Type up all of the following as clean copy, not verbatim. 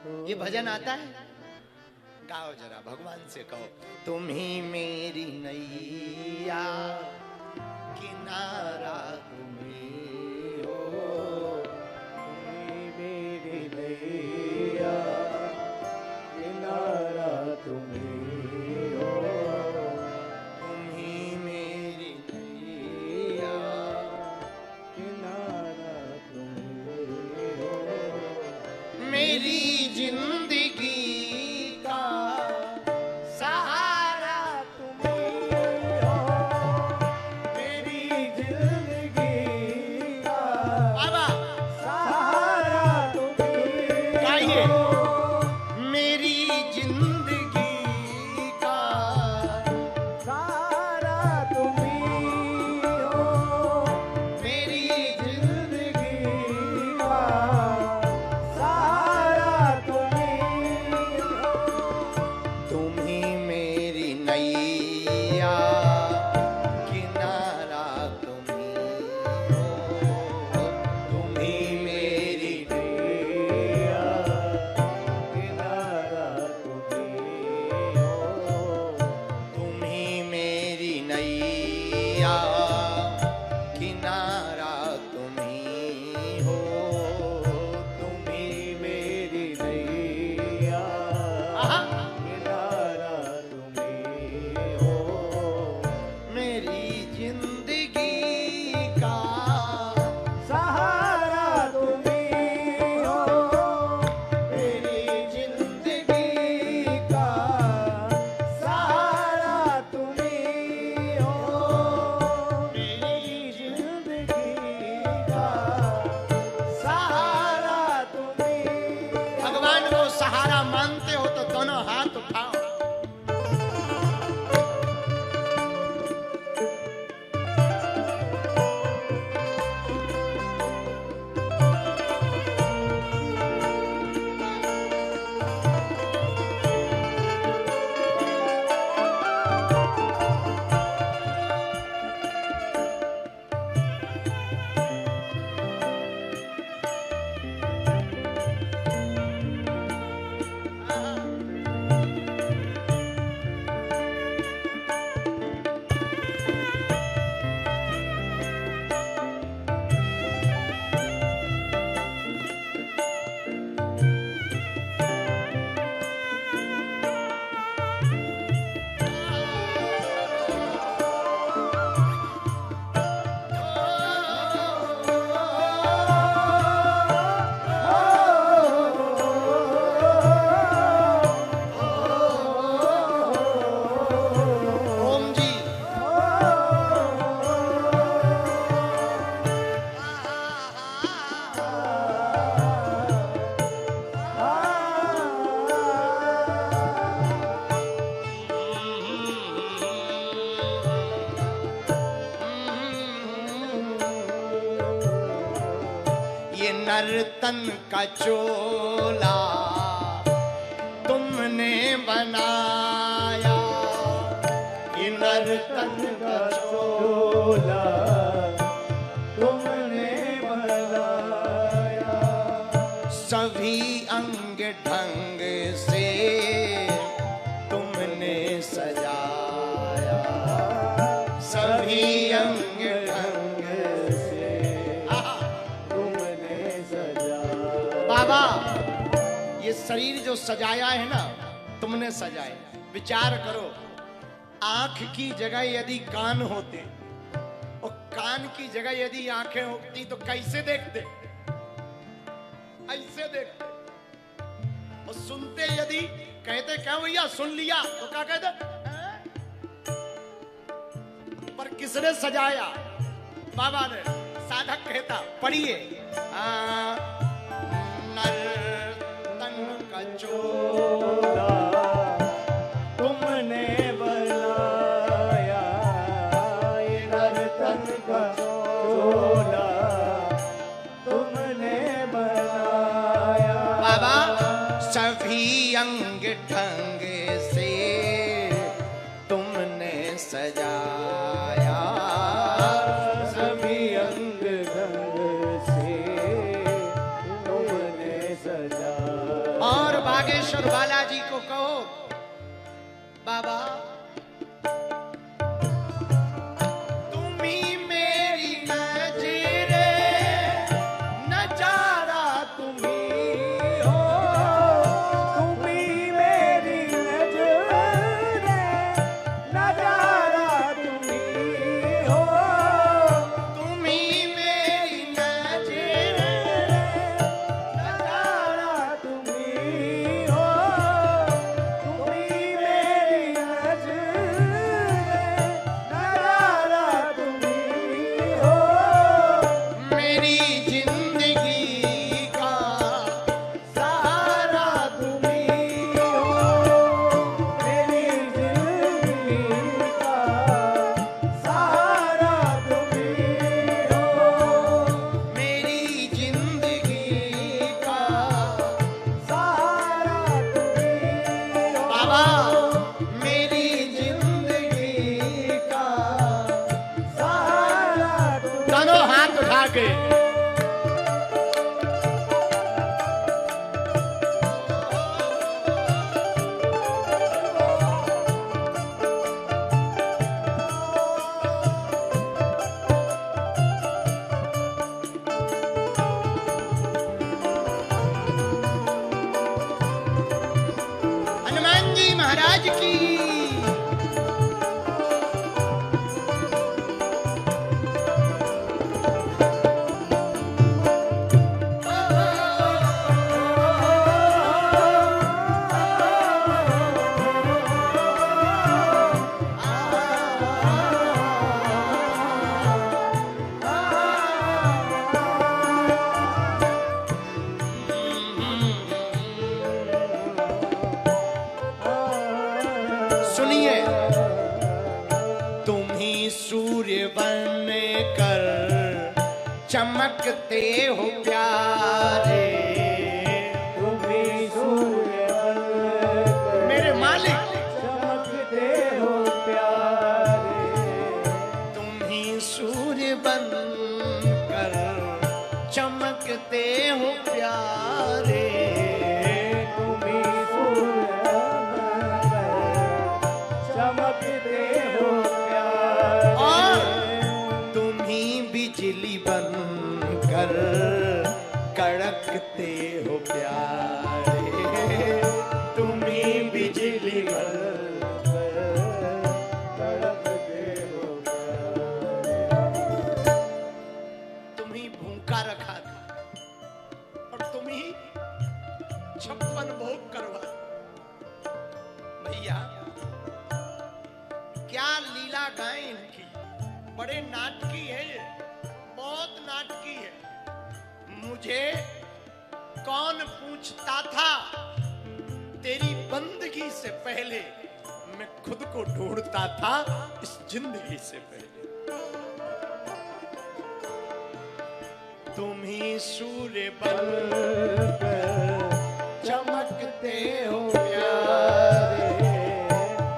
ये भजन आता है, गाओ जरा, भगवान से कहो, तुम ही मेरी नैया, किनारा तुम ही हो, तुम ही मेरी नैया, किनारा तुम ही हो, तुम ही मेरी नैया, किनारा तुम ही हो, मेरी जिंदगी का सहारा तुम ही हो, मेरी जिंदगी का बाबा सहारा तुम ही गाइए, हो, मेरी जिंदगी का सहारा तुम ही हो, मेरी जिंदगी का सहारा तुम ही हो, तुम ही मेरी नैया, किनारा तुम ही हो, तुम ही मेरी नैया, किनारा तुम ही हो, तुम ही मेरी नैया, किनारा तुम ही हो, तुम ही मेरी नैया, आहा, किनारा तुम ही हो, मेरी जिंदगी का सहारा तुम ही हो, मेरी जिंदगी का सहारा तुम ही हो, मेरी जिंदगी का सहारा तुम ही हो। भगवान को सहारा मानते हो तो दोनों हाथ उठाओ। ओम जी ये नर्तन का चोला तुमने बनाया, ये नर्तन का चोला तुमने बनाया, सभी अंग ढंग से तुमने सजाया, सभी अंग ढंग से आहा, तुमने सजाया। बाबा ये शरीर जो सजाया है ना, तुमने सजाया। विचार करो, आंख की जगह यदि कान होते और कान की जगह यदि आंखें होती तो कैसे देखते? ऐसे देखते। और सुनते यदि कहते क्या भैया सुन लिया तो क्या कहते? पर किसने सजाया? बाबा ने। साधक कहता पढ़िए, नर्तन का चोला तुमने बनाया, ये नर्तन का चोला तुमने बनाया। बाबा सभी अंग ढंग से तुमने सजाया, सभी अंग ढंग से तुमने सजाया। और बागेश्वर बालाजी को कहो, बाबा तुम्ही मेरी नजरे, नजारा तुम्ही हो, तुम्ही मेरी नजरे, नजारा तुम्ही हो, तुम्ही मेरी नजरे, नजारा तुम्ही हो, तुम्ही मेरी नजरे, नजारा तुम्ही हो, मेरी जिंदगी का सहारा तुम्ही हो, मेरी जिंदगी का सहारा तुम्ही हो, मेरी जिंदगी का सहारा तुम्ही हो, बाबा मेरी जिंदगी का सहारा तुम्ही दोनों हाथ उठा के हनुमान जी महाराज की सुनिए, तुम ही सूर्य बन कर चमकते हो प्यारे, तुम्ही सूर्य बनकर मेरे मालिक चमकते हो प्यारे, तुम ही सूर्य बन कर चमकते हो प्यारे, तुम्ही सूर्य बनकर चमकते हो प्यारे, और तुम ही बिजली बन कर कड़कते हो प्यारे, तुम ही बिजली बन तड़पते हो तुम ही भूखा रखा था और तुम ही 56 भोग करवा। भैया क्या लीला गाएं इनकी, बड़े नाटकी है ये, बहुत नाटकी है। मुझे कौन पूछता था, तेरी बंदगी से पहले मैं खुद को ढूंढता था इस जिंदगी से पहले। तुम ही सूर्य बनकर चमकते हो प्यारे,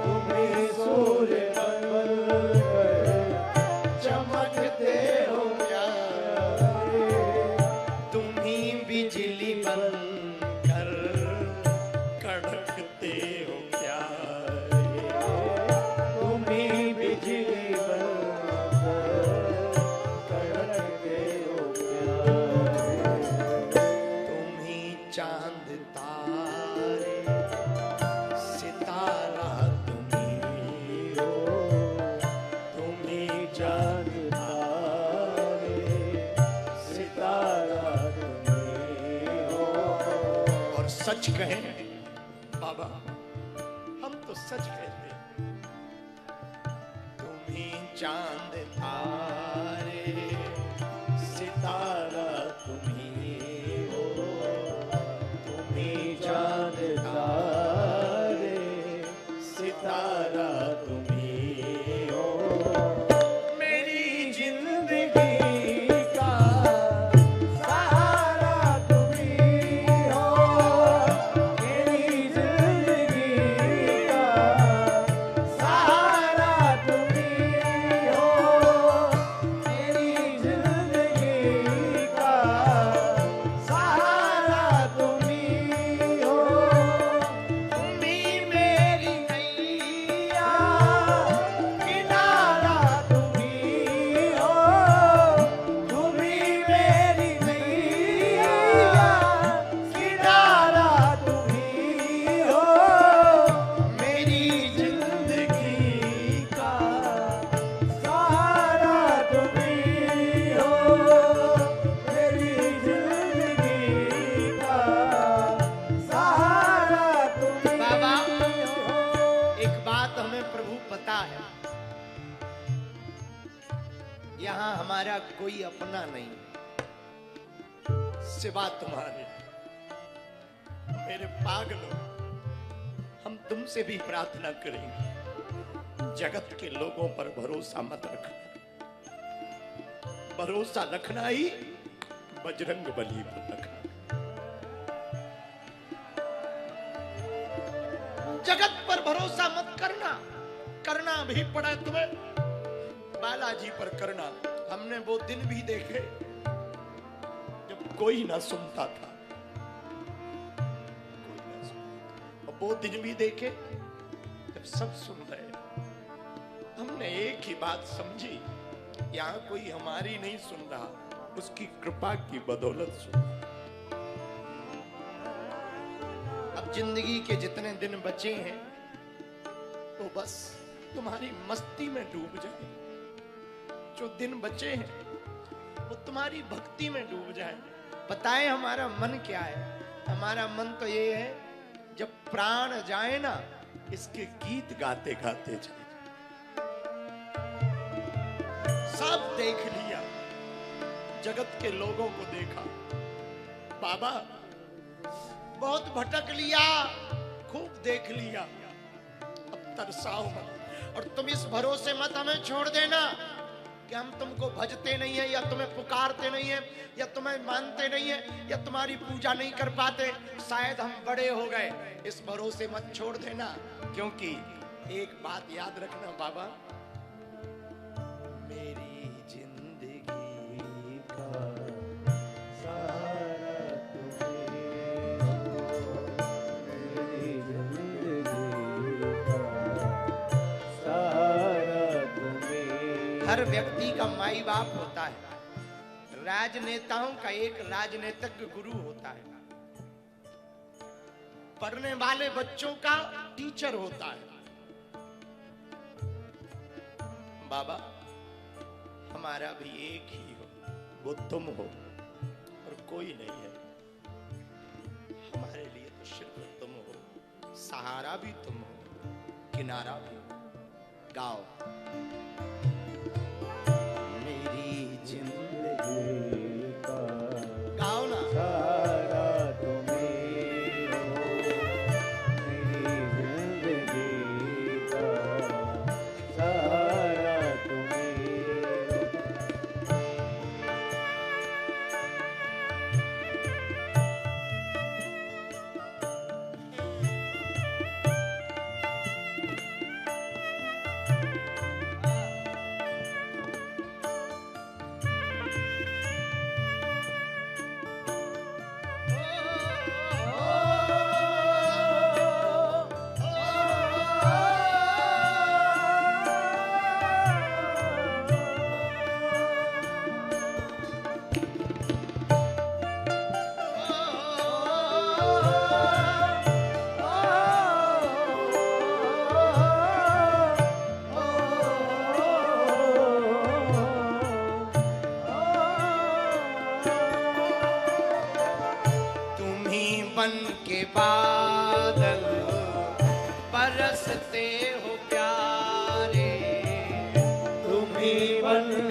तुम्ही सूर्य बनकर चमकते हो प्यारे, तुम ही बिजली बनकर कड़कते हो प्यारे, तुम्ही बिजली बनकर कड़कते हो प्यारे, तुम ही चांद तारे सितारा तुम ही हो, तुम ही चांद तारे सितारा तुम्ही हो, और सच कहें बाबा, हम तो सच कहते हैं, तुम ही चांद तारे सितारा तुम ही हो, तुम ही चांद तारे सितारा तुम्ही हो, मेरी जिंदगी का सहारा तुम्ही हो, मेरी जिंदगी का सहारा तुम्ही हो, यहाँ हमारा कोई अपना नहीं सिवा तुम्हारे। मेरे पागलों, हम तुमसे भी प्रार्थना करेंगे, जगत के लोगों पर भरोसा मत रखना। भरोसा रखना ही बजरंग बली पर रखना। जगत पर भरोसा मत करना। करना भी पड़ा तुम्हें बालाजी पर करना। हमने वो दिन भी देखे जब कोई ना सुनता था, और वो दिन भी देखे जब सब सुन रहे। हमने एक ही बात समझी, यहां कोई हमारी नहीं सुन रहा, उसकी कृपा की बदौलत सुन रहा। अब जिंदगी के जितने दिन बचे हैं वो बस तुम्हारी मस्ती में डूब जाए। जो दिन बचे हैं वो तुम्हारी भक्ति में डूब जाए। बताएं हमारा मन क्या है? हमारा मन तो ये है, जब प्राण जाए ना, इसके गीत गाते गाते चले। सब देख लिया, जगत के लोगों को देखा, बाबा बहुत भटक लिया, खूब देख लिया, अब तरसाओ मत। और तुम इस भरोसे मत हमें छोड़ देना कि हम तुमको भजते नहीं है, या तुम्हें पुकारते नहीं है, या तुम्हें मानते नहीं है, या तुम्हारी पूजा नहीं कर पाते, शायद हम बड़े हो गए। इस भरोसे मत छोड़ देना, क्योंकि एक बात याद रखना बाबा, मेरी जिंदगी का सारा तुम्हें हो, मेरी जिंदगी का सारा तुम्हें। हर व्यक्ति का माई बाप होता है, राजनेताओं का एक राजनीतिज्ञ गुरु होता है, पढ़ने वाले बच्चों का टीचर होता है। बाबा हमारा भी एक ही हो, वो तुम हो और कोई नहीं है। हमारे लिए तो सिर्फ तुम हो, सहारा भी तुम हो, किनारा भी। गाओ मेरी जिंदगी का गाओ ना। सारा तुम्हें हो, मेरी जिंदगी का सारा तुम्हें हो। बन के बादल बरसते हो प्यारे, तुम ही बन